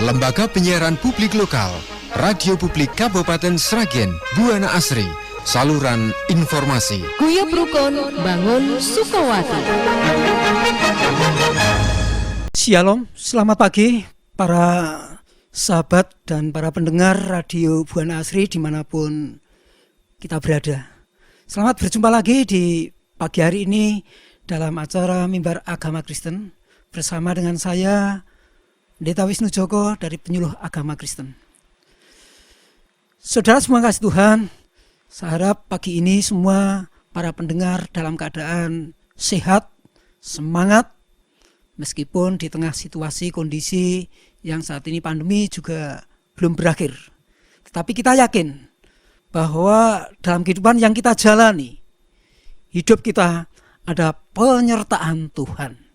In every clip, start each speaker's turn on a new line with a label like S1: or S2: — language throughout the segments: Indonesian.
S1: Lembaga Penyiaran Publik Lokal, Radio Publik Kabupaten Sragen, Buana Asri, saluran informasi.
S2: Guyub Rukun Bangun Sukowati.
S3: Shalom, selamat pagi para sahabat dan para pendengar Radio Buana Asri dimanapun kita berada. Selamat berjumpa lagi di pagi hari ini dalam acara Mimbar Agama Kristen bersama dengan saya Pendeta Wisnu Joko dari Penyuluh Agama Kristen. Saudara semua kasih Tuhan, saya harap pagi ini semua para pendengar dalam keadaan sehat, semangat, meskipun di tengah situasi kondisi yang saat ini pandemi juga belum berakhir. Tetapi kita yakin bahwa dalam kehidupan yang kita jalani, hidup kita ada penyertaan Tuhan.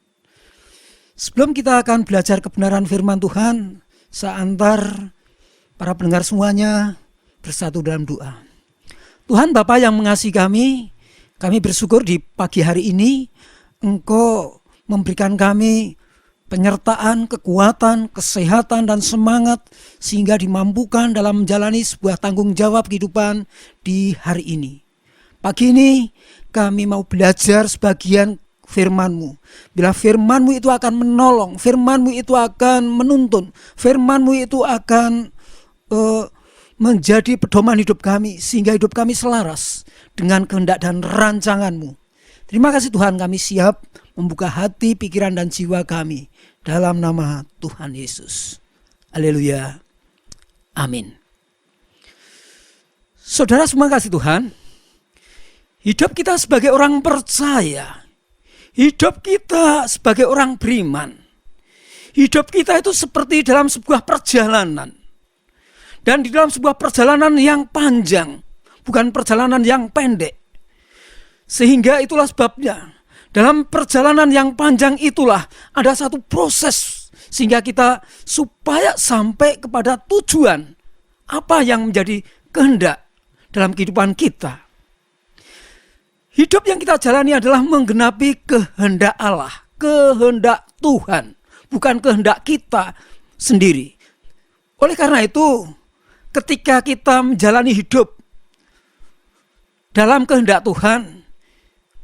S3: Sebelum kita akan belajar kebenaran firman Tuhan, saya antar para pendengar semuanya bersatu dalam doa. Tuhan Bapa yang mengasihi kami bersyukur di pagi hari ini Engkau memberikan kami penyertaan, kekuatan, kesehatan, dan semangat sehingga dimampukan dalam menjalani sebuah tanggung jawab kehidupan di hari ini. Pagi ini kami mau belajar sebagian firman-Mu. Bila firman-Mu itu akan menolong, firman-Mu itu akan menuntun, firman-Mu itu akan menjadi pedoman hidup kami, sehingga hidup kami selaras dengan kehendak dan rancangan-Mu. Terima kasih Tuhan, kami siap membuka hati, pikiran, dan jiwa kami dalam nama Tuhan Yesus. Haleluya. Amin. Saudara semua kasih Tuhan, hidup kita sebagai orang percaya, hidup kita sebagai orang beriman, hidup kita itu seperti dalam sebuah perjalanan. Dan di dalam sebuah perjalanan yang panjang, bukan perjalanan yang pendek. Sehingga itulah sebabnya, dalam perjalanan yang panjang itulah ada satu proses sehingga kita supaya sampai kepada tujuan apa yang menjadi kehendak dalam kehidupan kita. Hidup yang kita jalani adalah menggenapi kehendak Allah, kehendak Tuhan, bukan kehendak kita sendiri. Oleh karena itu, ketika kita menjalani hidup dalam kehendak Tuhan,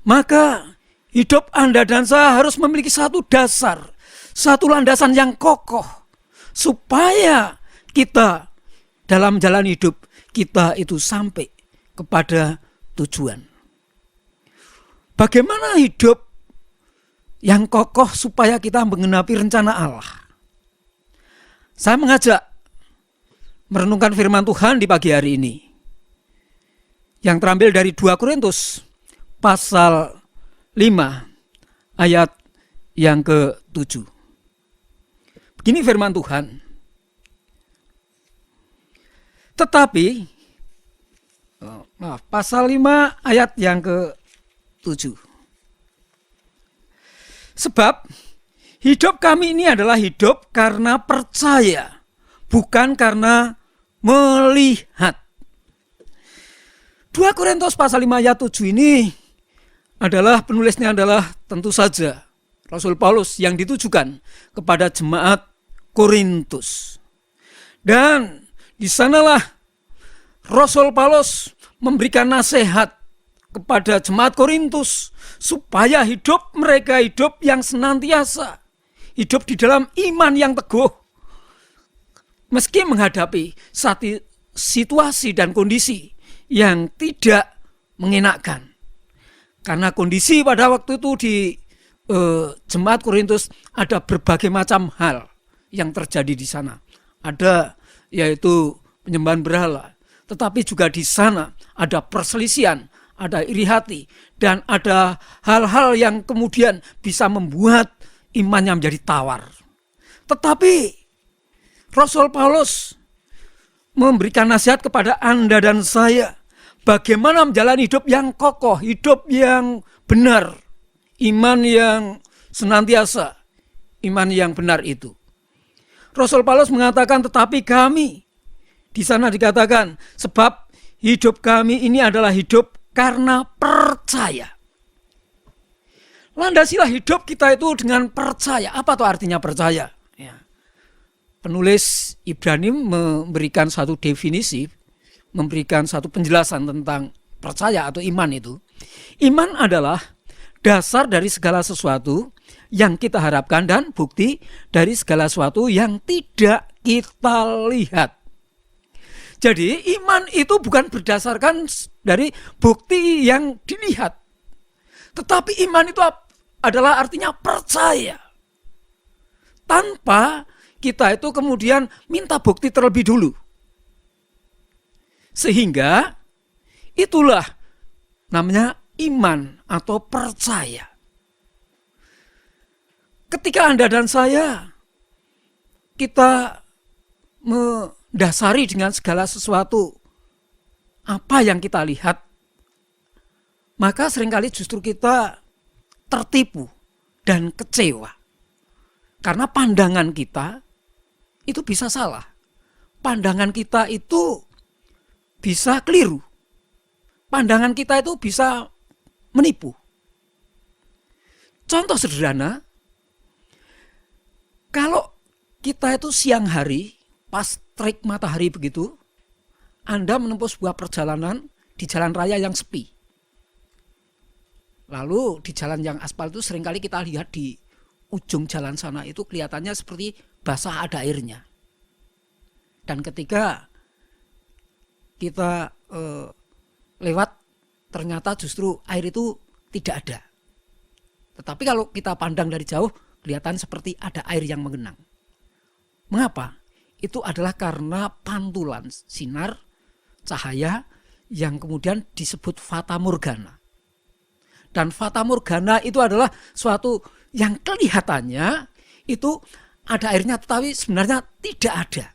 S3: maka hidup Anda dan saya harus memiliki satu dasar, satu landasan yang kokoh, supaya kita dalam menjalani hidup kita itu sampai kepada tujuan. Bagaimana hidup yang kokoh supaya kita menggenapi rencana Allah? Saya mengajak merenungkan firman Tuhan di pagi hari ini, yang terambil dari 2 Korintus pasal 5 ayat yang ke-7. Begini firman Tuhan. Tetapi pasal 5 ayat yang ke-7. Sebab hidup kami ini adalah hidup karena percaya, bukan karena melihat. 2 Korintus pasal 5 ayat 7 ini adalah penulisnya adalah tentu saja Rasul Paulus yang ditujukan kepada jemaat Korintus. Dan di sanalah Rasul Paulus memberikan nasihat kepada jemaat Korintus supaya hidup mereka hidup yang senantiasa, hidup di dalam iman yang teguh, meski menghadapi situasi dan kondisi yang tidak mengenakan. Karena kondisi pada waktu itu di jemaat Korintus ada berbagai macam hal yang terjadi di sana. Ada yaitu penyembahan berhala, tetapi juga di sana ada perselisihan, ada iri hati, dan ada hal-hal yang kemudian bisa membuat imannya menjadi tawar. Tetapi Rasul Paulus memberikan nasihat kepada Anda dan saya, bagaimana menjalani hidup yang kokoh, hidup yang benar, iman yang senantiasa, iman yang benar itu. Rasul Paulus mengatakan, tetapi kami, di sana dikatakan, sebab hidup kami ini adalah hidup karena percaya. Landasilah hidup kita itu dengan percaya. Apa tuh artinya percaya? Ya. penulis Ibrani memberikan satu definisi, memberikan satu penjelasan tentang percaya atau iman itu. Iman adalah dasar dari segala sesuatu yang kita harapkan dan bukti dari segala sesuatu yang tidak kita lihat. Jadi iman itu bukan berdasarkan dari bukti yang dilihat. Tetapi iman itu adalah artinya percaya. Tanpa kita itu kemudian minta bukti terlebih dulu. Sehingga itulah namanya iman atau percaya. Ketika Anda dan saya, kita mendasari dengan segala sesuatu apa yang kita lihat, maka seringkali justru kita tertipu dan kecewa. Karena pandangan kita itu bisa salah. Pandangan kita itu bisa keliru. Pandangan kita itu bisa menipu. Contoh sederhana, kalau kita itu siang hari, pas terik matahari begitu, Anda menempuh sebuah perjalanan di jalan raya yang sepi. Lalu di jalan yang aspal itu seringkali kita lihat di ujung jalan sana itu kelihatannya seperti basah ada airnya. Dan ketika kita lewat, ternyata justru air itu tidak ada. Tetapi kalau kita pandang dari jauh, kelihatan seperti ada air yang mengenang. Mengapa? Itu adalah karena pantulan sinar cahaya yang kemudian disebut fata morgana. Dan fata morgana itu adalah suatu yang kelihatannya itu ada airnya tetapi sebenarnya tidak ada.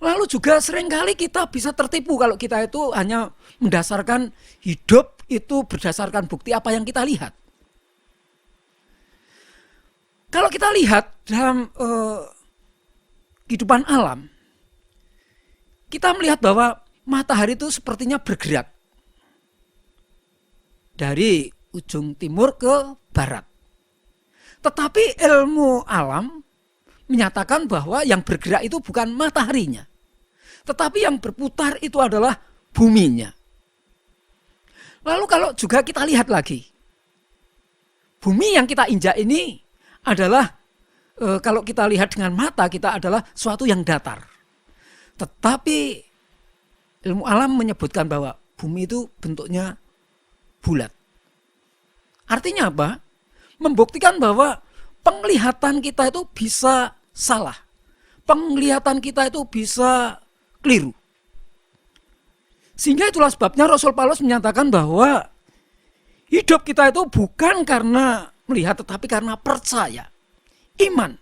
S3: Lalu juga seringkali kita bisa tertipu kalau kita itu hanya mendasarkan hidup itu berdasarkan bukti apa yang kita lihat. Kalau kita lihat dalam kehidupan alam, kita melihat bahwa matahari itu sepertinya bergerak dari ujung timur ke barat. Tetapi ilmu alam menyatakan bahwa yang bergerak itu bukan mataharinya, tetapi yang berputar itu adalah buminya. Lalu kalau juga kita lihat lagi, bumi yang kita injak ini adalah kalau kita lihat dengan mata kita adalah suatu yang datar. Tetapi ilmu alam menyebutkan bahwa bumi itu bentuknya bulat. Artinya apa? Membuktikan bahwa penglihatan kita itu bisa salah. Penglihatan kita itu bisa keliru. Sehingga itulah sebabnya Rasul Paulus menyatakan bahwa hidup kita itu bukan karena melihat tetapi karena percaya. Iman.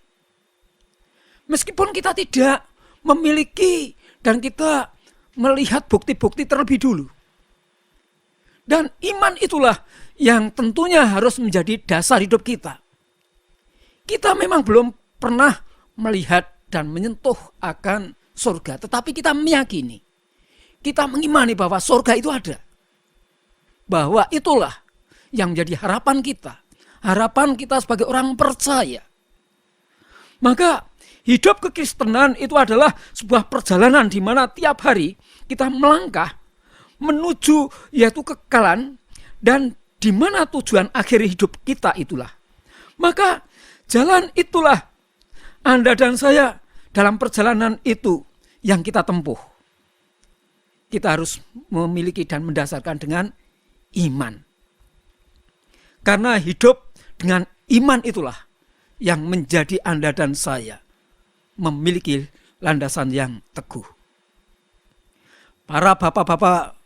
S3: Meskipun kita tidak memiliki dan kita melihat bukti-bukti terlebih dulu. Dan iman itulah yang tentunya harus menjadi dasar hidup kita. Kita memang belum pernah melihat dan menyentuh akan surga, tetapi kita meyakini, kita mengimani bahwa surga itu ada. Bahwa itulah yang menjadi harapan kita sebagai orang percaya. Maka hidup kekristenan itu adalah sebuah perjalanan di mana tiap hari kita melangkah menuju yaitu kekekalan dan di mana tujuan akhir hidup kita itulah. Maka jalan itulah Anda dan saya dalam perjalanan itu yang kita tempuh. Kita harus memiliki dan mendasarkan dengan iman. Karena hidup dengan iman itulah yang menjadi Anda dan saya memiliki landasan yang teguh. Para bapak-bapak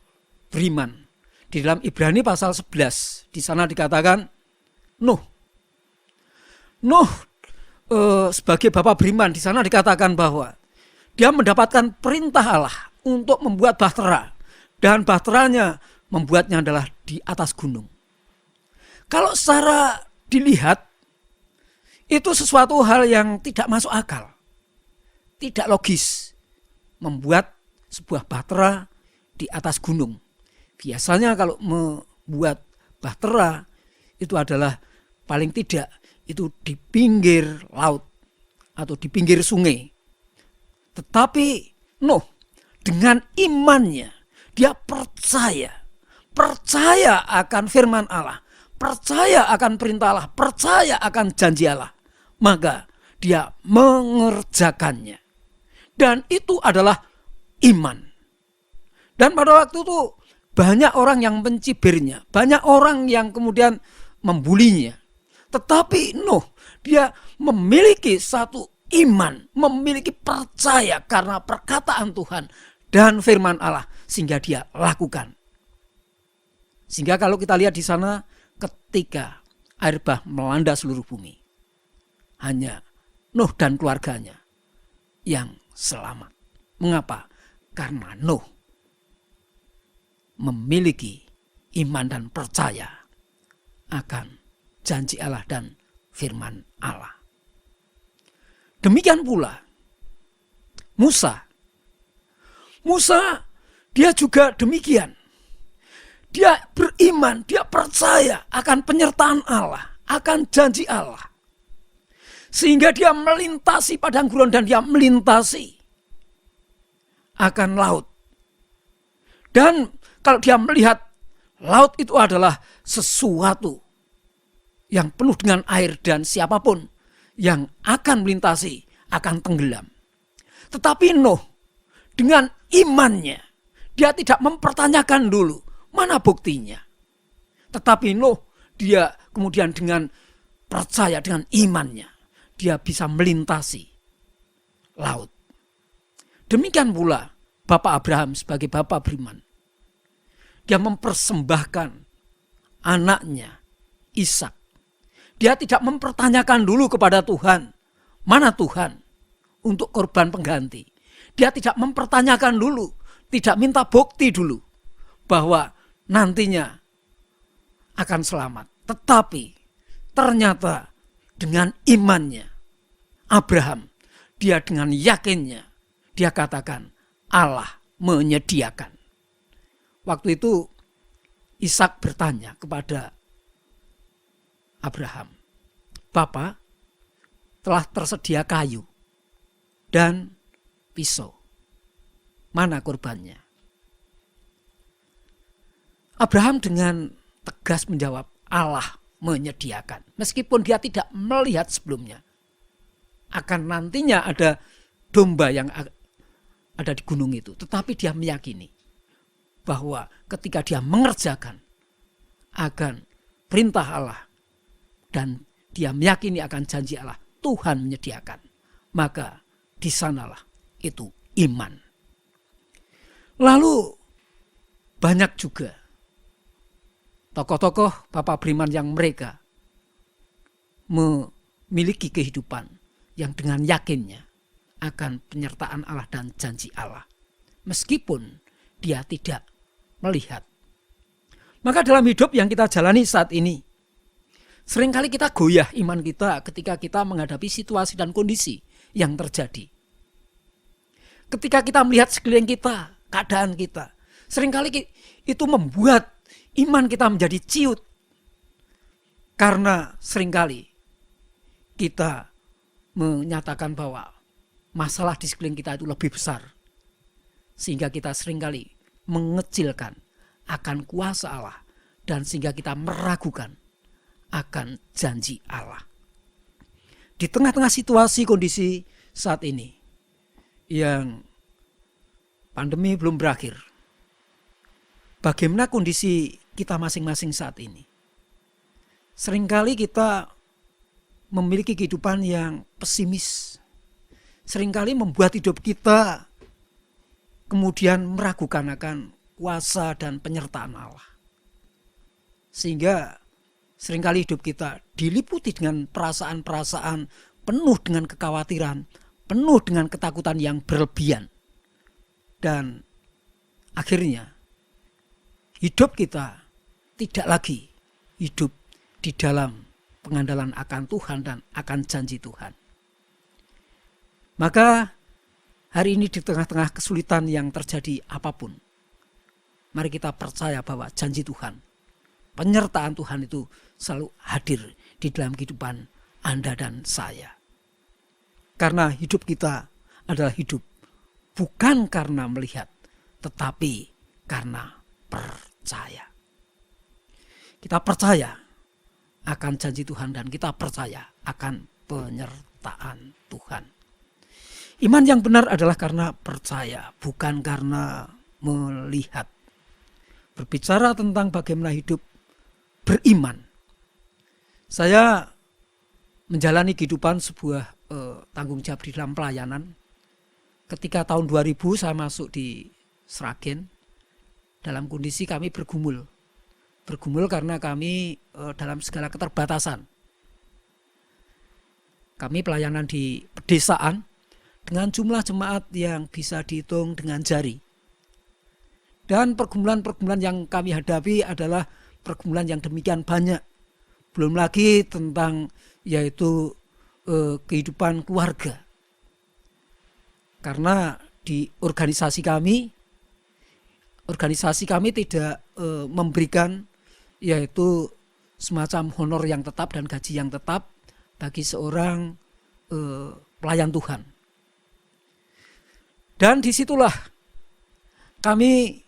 S3: beriman di dalam Ibrani pasal 11 di sana dikatakan Nuh sebagai bapak beriman di sana dikatakan bahwa dia mendapatkan perintah Allah untuk membuat bahtera dan bahteranya membuatnya adalah di atas gunung. Kalau secara dilihat itu sesuatu hal yang tidak masuk akal, tidak logis membuat sebuah bahtera di atas gunung. Biasanya kalau membuat bahtera itu adalah paling tidak itu di pinggir laut atau di pinggir sungai. Tetapi Nuh dengan imannya dia percaya akan firman Allah, percaya akan perintah Allah, percaya akan janji Allah. Maka dia mengerjakannya. Dan itu adalah iman. Dan pada waktu itu banyak orang yang mencibirnya, banyak orang yang kemudian membulinya. Tetapi Nuh, dia memiliki satu iman, memiliki percaya karena perkataan Tuhan dan firman Allah, sehingga dia lakukan. Sehingga kalau kita lihat di sana, ketika air bah melanda seluruh bumi, hanya Nuh dan keluarganya yang selamat. Mengapa? Karena Nuh memiliki iman dan percaya akan janji Allah dan firman Allah. Demikian pula Musa dia juga demikian. Dia beriman, dia percaya akan penyertaan Allah, akan janji Allah. Sehingga dia melintasi padang gurun dan dia melintasi akan laut. Dan kalau dia melihat laut itu adalah sesuatu yang penuh dengan air dan siapapun yang akan melintasi akan tenggelam. Tetapi Nuh dengan imannya, dia tidak mempertanyakan dulu mana buktinya. Tetapi Nuh dia kemudian dengan percaya, dengan imannya, dia bisa melintasi laut. Demikian pula Bapak Abraham sebagai Bapak beriman. Dia mempersembahkan anaknya Ishak. Dia tidak mempertanyakan dulu kepada Tuhan, mana Tuhan untuk korban pengganti. Dia tidak mempertanyakan dulu, tidak minta bukti dulu bahwa nantinya akan selamat. Tetapi ternyata dengan imannya Abraham, dia dengan yakinnya, dia katakan Allah menyediakan. Waktu itu Ishak bertanya kepada Abraham, Bapak, telah tersedia kayu dan pisau. Mana korbannya? Abraham dengan tegas menjawab, Allah menyediakan. Meskipun dia tidak melihat sebelumnya, akan nantinya ada domba yang ada di gunung itu. Tetapi dia meyakini bahwa ketika dia mengerjakan akan perintah Allah dan dia meyakini akan janji Allah, Tuhan menyediakan. Maka di sanalah itu iman. Lalu banyak juga tokoh-tokoh Bapak beriman yang mereka memiliki kehidupan yang dengan yakinnya akan penyertaan Allah dan janji Allah. Meskipun dia tidak melihat. Maka dalam hidup yang kita jalani saat ini, seringkali kita goyah iman kita ketika kita menghadapi situasi dan kondisi yang terjadi. Ketika kita melihat sekeliling kita, keadaan kita, seringkali itu membuat iman kita menjadi ciut. Karena seringkali kita menyatakan bahwa masalah di sekeliling kita itu lebih besar. Sehingga kita seringkali mengecilkan akan kuasa Allah. Dan sehingga kita meragukan akan janji Allah. Di tengah-tengah situasi kondisi saat ini yang pandemi belum berakhir, bagaimana kondisi kita masing-masing saat ini? Seringkali kita memiliki kehidupan yang pesimis. Seringkali membuat hidup kita kemudian meragukan akan kuasa dan penyertaan Allah. Sehingga seringkali hidup kita diliputi dengan perasaan-perasaan penuh dengan kekhawatiran, penuh dengan ketakutan yang berlebihan. Dan akhirnya hidup kita tidak lagi hidup di dalam pengandalan akan Tuhan dan akan janji Tuhan. Maka hari ini di tengah-tengah kesulitan yang terjadi apapun, mari kita percaya bahwa janji Tuhan, penyertaan Tuhan itu selalu hadir di dalam kehidupan Anda dan saya. Karena hidup kita adalah hidup bukan karena melihat, tetapi karena percaya. Kita percaya akan janji Tuhan dan kita percaya akan penyertaan Tuhan. Iman yang benar adalah karena percaya, bukan karena melihat. Berbicara tentang bagaimana hidup beriman, saya menjalani kehidupan sebuah tanggung jawab di dalam pelayanan. Ketika tahun 2000 saya masuk di Sragen, dalam kondisi kami bergumul karena kami dalam segala keterbatasan. Kami pelayanan di pedesaan dengan jumlah jemaat yang bisa dihitung dengan jari. Dan pergumulan-pergumulan yang kami hadapi adalah pergumulan yang demikian banyak. Belum lagi tentang yaitu kehidupan keluarga. Karena di organisasi kami tidak memberikan yaitu semacam honor yang tetap dan gaji yang tetap bagi seorang pelayan Tuhan. Dan disitulah kami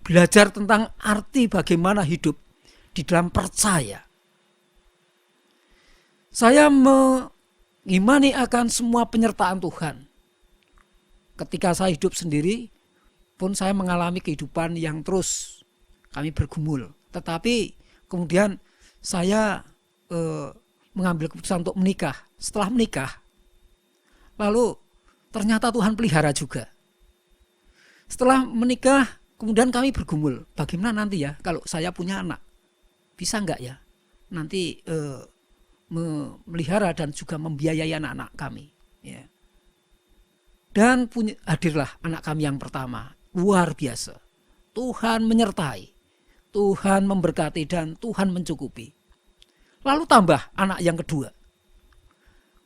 S3: belajar tentang arti bagaimana hidup di dalam percaya. Saya mengimani akan semua penyertaan Tuhan. Ketika saya hidup sendiri pun saya mengalami kehidupan yang terus kami bergumul. Tetapi kemudian saya mengambil keputusan untuk menikah. Setelah menikah, lalu ternyata Tuhan pelihara juga. Setelah menikah, kemudian kami bergumul. Bagaimana nanti ya kalau saya punya anak? Bisa enggak ya nanti memelihara dan juga membiayai anak-anak kami? Ya. Dan hadirlah anak kami yang pertama. Luar biasa. Tuhan menyertai, Tuhan memberkati dan Tuhan mencukupi. Lalu tambah anak yang kedua.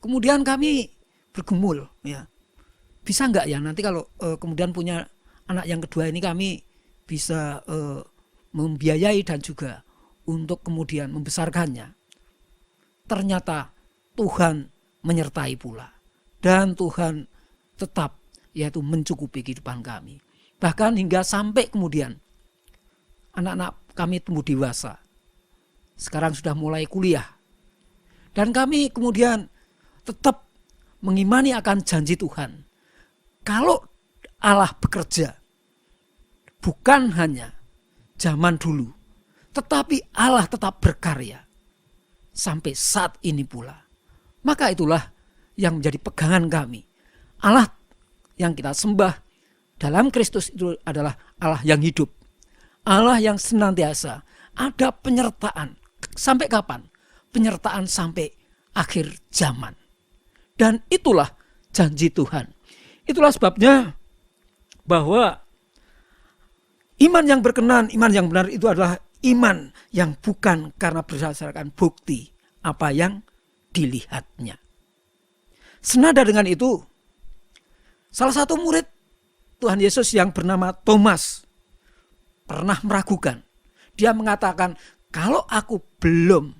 S3: Kemudian kami bergumul, ya. Bisa enggak ya nanti kalau kemudian punya anak yang kedua ini kami bisa membiayai dan juga untuk kemudian membesarkannya. Ternyata Tuhan menyertai pula. Dan Tuhan tetap yaitu mencukupi kehidupan kami. Bahkan hingga sampai kemudian anak-anak kami tumbuh dewasa. Sekarang sudah mulai kuliah. Dan kami kemudian tetap mengimani akan janji Tuhan. Kalau Allah bekerja, bukan hanya zaman dulu, tetapi Allah tetap berkarya sampai saat ini pula. Maka itulah yang menjadi pegangan kami. Allah yang kita sembah dalam Kristus itu adalah Allah yang hidup. Allah yang senantiasa ada penyertaan. Sampai kapan? Penyertaan sampai akhir zaman. Dan itulah janji Tuhan. Itulah sebabnya bahwa iman yang berkenan, iman yang benar itu adalah iman yang bukan karena berdasarkan bukti apa yang dilihatnya. Senada dengan itu, salah satu murid Tuhan Yesus yang bernama Thomas pernah meragukan. Dia mengatakan, kalau aku belum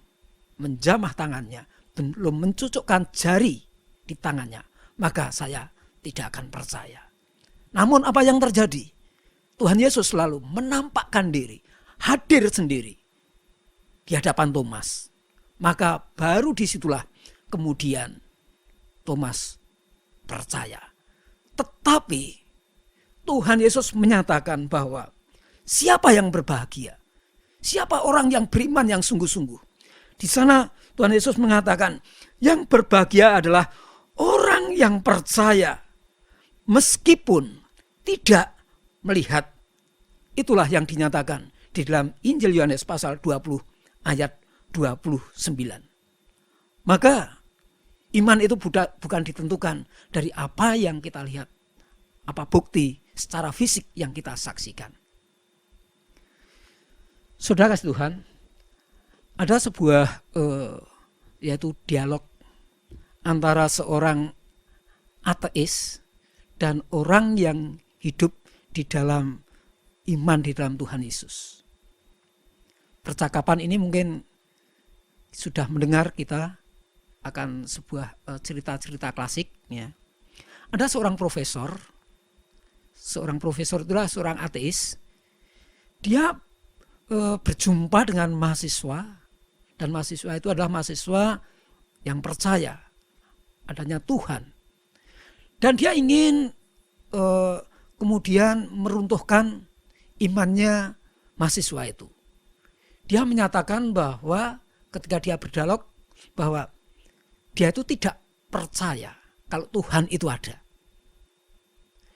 S3: menjamah tangannya, belum mencucukkan jari di tangannya, maka saya tidak akan percaya. Namun apa yang terjadi? Tuhan Yesus selalu menampakkan diri, hadir sendiri di hadapan Thomas. Maka baru disitulah kemudian Thomas percaya. Tetapi Tuhan Yesus menyatakan bahwa siapa yang berbahagia? Siapa orang yang beriman yang sungguh-sungguh? Di sana Tuhan Yesus mengatakan yang berbahagia adalah orang yang percaya meskipun tidak melihat. Itulah yang dinyatakan di dalam Injil Yohanes pasal 20 ayat 29. Maka iman itu bukan ditentukan dari apa yang kita lihat, apa bukti secara fisik yang kita saksikan. Saudara kasih Tuhan, ada sebuah yaitu dialog antara seorang ateis dan orang yang hidup di dalam iman di dalam Tuhan Yesus. Percakapan ini mungkin sudah mendengar kita akan sebuah cerita-cerita klasik ya. Ada seorang profesor itulah seorang ateis. Dia berjumpa dengan mahasiswa, dan mahasiswa itu adalah mahasiswa yang percaya adanya Tuhan. Dan dia ingin kemudian meruntuhkan imannya mahasiswa itu. Dia menyatakan bahwa ketika dia berdialog bahwa dia itu tidak percaya kalau Tuhan itu ada.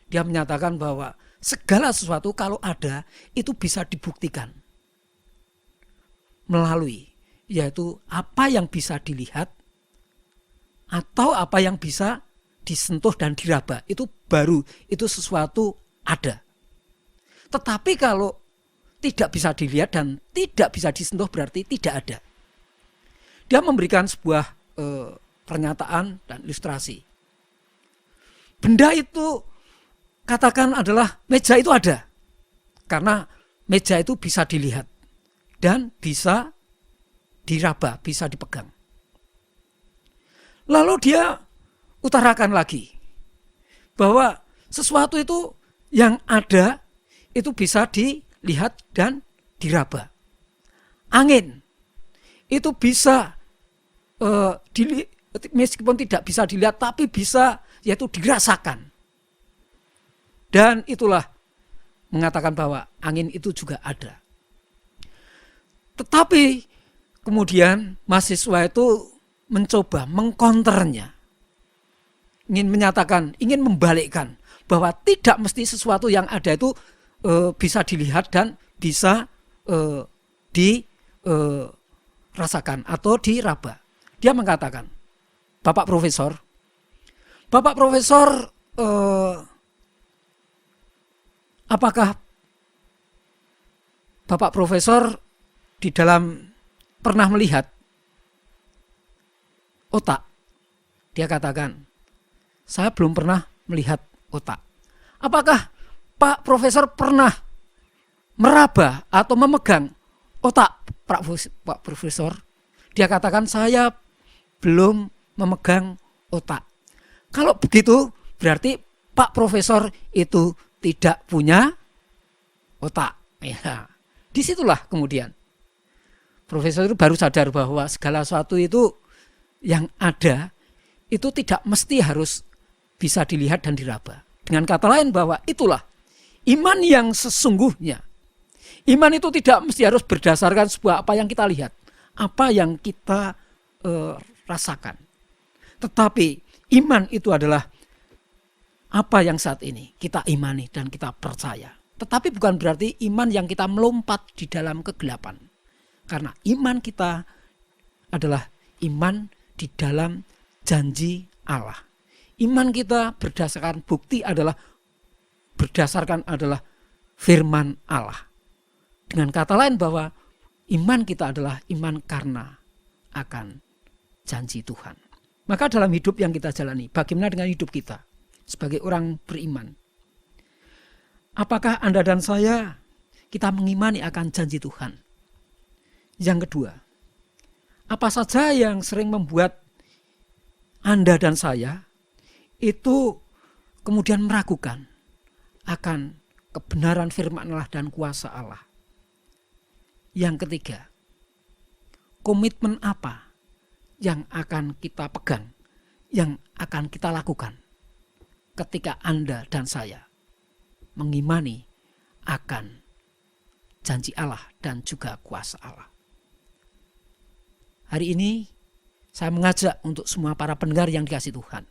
S3: Dia menyatakan bahwa segala sesuatu kalau ada itu bisa dibuktikan melalui yaitu apa yang bisa dilihat atau apa yang bisa disentuh dan diraba. Itu baru, itu sesuatu ada. Tetapi kalau tidak bisa dilihat dan tidak bisa disentuh berarti tidak ada. Dia memberikan sebuah pernyataan dan ilustrasi. Benda itu katakan adalah meja itu ada. Karena meja itu bisa dilihat dan bisa diraba, bisa dipegang. Lalu dia utarakan lagi bahwa sesuatu itu yang ada itu bisa dilihat dan diraba. Angin itu bisa meskipun tidak bisa dilihat tapi bisa yaitu dirasakan. Dan itulah mengatakan bahwa angin itu juga ada. Tetapi kemudian mahasiswa itu mencoba mengkonternya. Ingin membalikkan bahwa tidak mesti sesuatu yang ada itu bisa dilihat dan bisa dirasakan atau diraba. Dia mengatakan, Bapak Profesor, apakah Bapak Profesor di dalam pernah melihat otak? Dia katakan, saya belum pernah melihat otak. Apakah Pak Profesor pernah meraba atau memegang otak Pak Profesor? Dia katakan, saya belum memegang otak. Kalau begitu berarti Pak Profesor itu tidak punya otak. Ya, disitulah kemudian Profesor itu baru sadar bahwa segala sesuatu itu yang ada itu tidak mesti harus bisa dilihat dan diraba. Dengan kata lain bahwa itulah iman yang sesungguhnya. Iman itu tidak mesti harus berdasarkan sebuah apa yang kita lihat, apa yang kita rasakan. Tetapi iman itu adalah apa yang saat ini kita imani dan kita percaya. Tetapi bukan berarti iman yang kita melompat di dalam kegelapan. Karena iman kita adalah iman di dalam janji Allah. Iman kita berdasarkan firman Allah. Dengan kata lain bahwa iman kita adalah iman karena akan janji Tuhan. Maka dalam hidup yang kita jalani, bagaimana dengan hidup kita sebagai orang beriman? Apakah Anda dan saya kita mengimani akan janji Tuhan? Yang kedua, apa saja yang sering membuat Anda dan saya itu kemudian meragukan akan kebenaran firman Allah dan kuasa Allah? Yang ketiga, komitmen apa yang akan kita pegang, yang akan kita lakukan ketika Anda dan saya mengimani akan janji Allah dan juga kuasa Allah? Hari ini saya mengajak untuk semua para pendengar yang dikasihi Tuhan,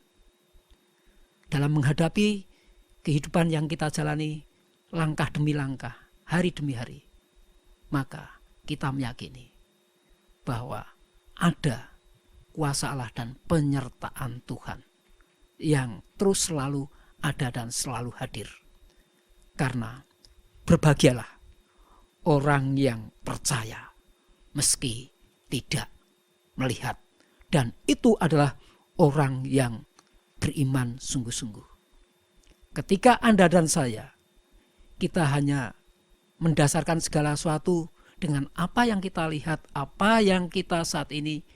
S3: dalam menghadapi kehidupan yang kita jalani langkah demi langkah, hari demi hari, maka kita meyakini bahwa ada kuasa Allah dan penyertaan Tuhan yang terus selalu ada dan selalu hadir. Karena berbahagialah orang yang percaya meski tidak melihat, dan itu adalah orang yang beriman sungguh-sungguh. Ketika Anda dan saya, kita hanya mendasarkan segala sesuatu dengan apa yang kita lihat, apa yang kita saat ini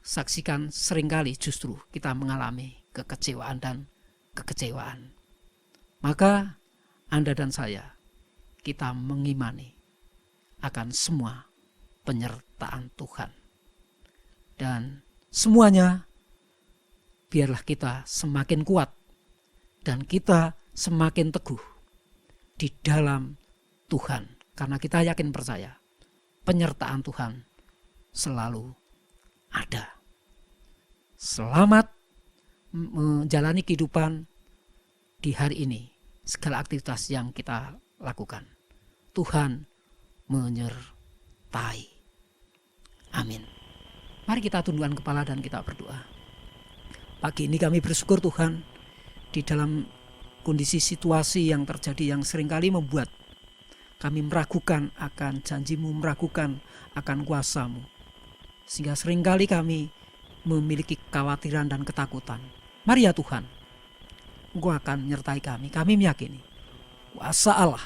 S3: saksikan seringkali justru kita mengalami kekecewaan dan kekecewaan. Maka Anda dan saya, kita mengimani akan semua penyertaan Tuhan. Dan semuanya biarlah kita semakin kuat dan kita semakin teguh di dalam Tuhan. Karena kita yakin percaya penyertaan Tuhan selalu ada. Selamat menjalani kehidupan di hari ini. Segala aktivitas yang kita lakukan, Tuhan menyertai. Amin. Mari kita tundukkan kepala dan kita berdoa. Pagi ini kami bersyukur Tuhan, di dalam kondisi situasi yang terjadi yang seringkali membuat kami meragukan akan janji-Mu, meragukan akan kuasa-Mu. Sehingga seringkali kami memiliki kekhawatiran dan ketakutan. Mari ya Tuhan, Engkau akan menyertai kami. Kami meyakini kuasa Allah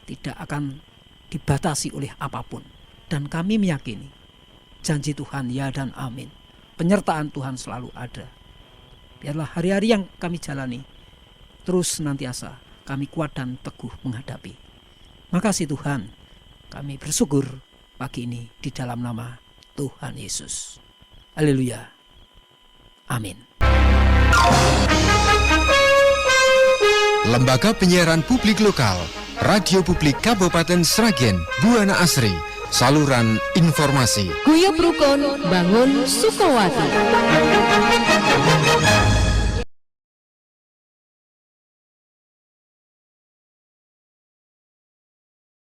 S3: tidak akan dibatasi oleh apapun. Dan kami meyakini janji Tuhan ya dan amin. Penyertaan Tuhan selalu ada. Biarlah hari-hari yang kami jalani terus senantiasa kami kuat dan teguh menghadapi. Makasih Tuhan, kami bersyukur pagi ini di dalam nama Tuhan Yesus. Haleluya. Amin.
S1: Lembaga Penyiaran Publik Lokal, Radio Publik Kabupaten Sragen, Buana Asri, saluran informasi.
S2: Guyub Rukun Bangun Sukowati.